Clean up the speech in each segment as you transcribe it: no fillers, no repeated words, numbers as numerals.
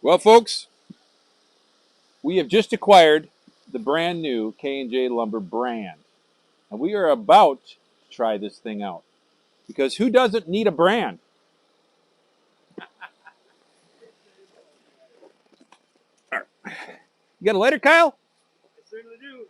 Well, folks, we have just acquired the brand new K&J Lumber brand. And we are about to try this thing out. Because who doesn't need a brand? All right. You got a lighter, Kyle? I certainly do.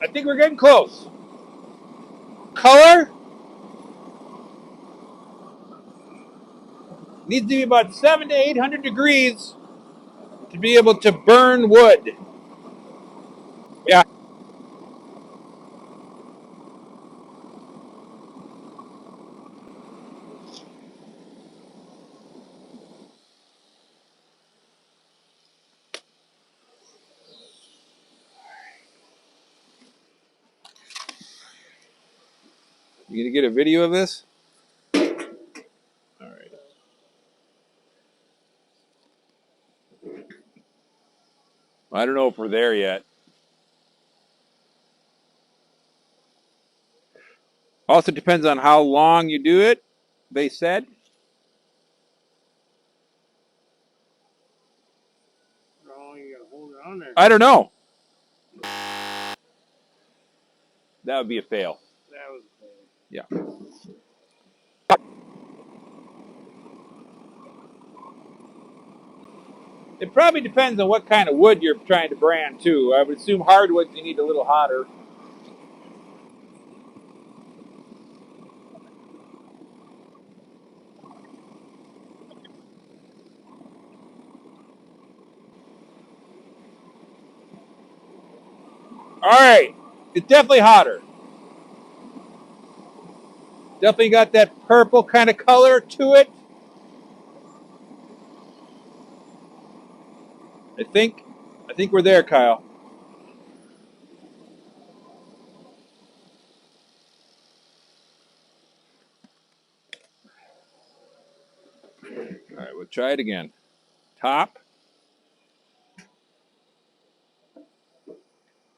I think we're getting close. Color needs to be about 700 to 800 degrees to be able to burn wood. Yeah. You gonna get a video of this? All right. I don't know if we're there yet. Also depends on how long you do it, they said. How long you gotta hold it on there? I don't know. That would be a fail. That was a fail. Yeah. It probably depends on what kind of wood you're trying to brand, too. I would assume hardwood you need a little hotter. All right. It's definitely hotter. Definitely got that purple kind of color to it. I think we're there, Kyle. All right, we'll try it again. Top.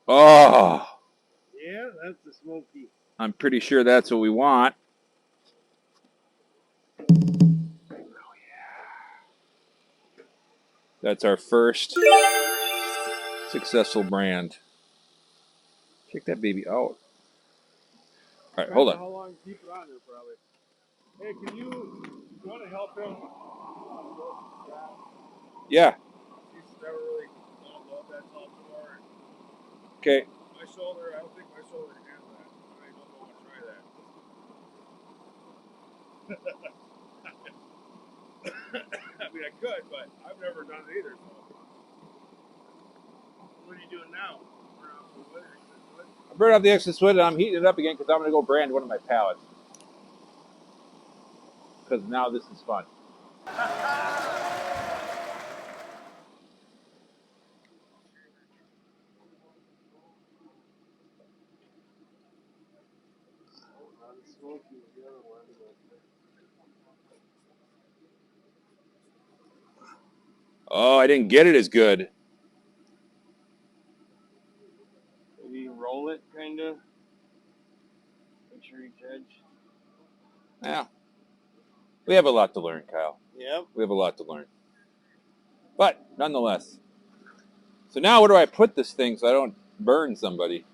Oh, Yeah, that's the smoky. I'm pretty sure that's what we want. That's our first successful brand. Check that baby out. All right, hold on. How long to keep it on there, probably. Hey, can you want to help him? Yeah. He's never really loved that top before. Okay. My shoulder, I don't think my shoulder can handle that. I don't know if I want to try that. I mean, I could, but I've never done it either. So. What are you doing now? I burned off the excess wood and I'm heating it up again because I'm going to go brand one of my pallets. Because now this is fun. Oh, I didn't get it as good. Maybe roll it, kind of. Make sure each edge. Yeah. We have a lot to learn, Kyle. Yep. We have a lot to learn. But, nonetheless. So now where do I put this thing so I don't burn somebody?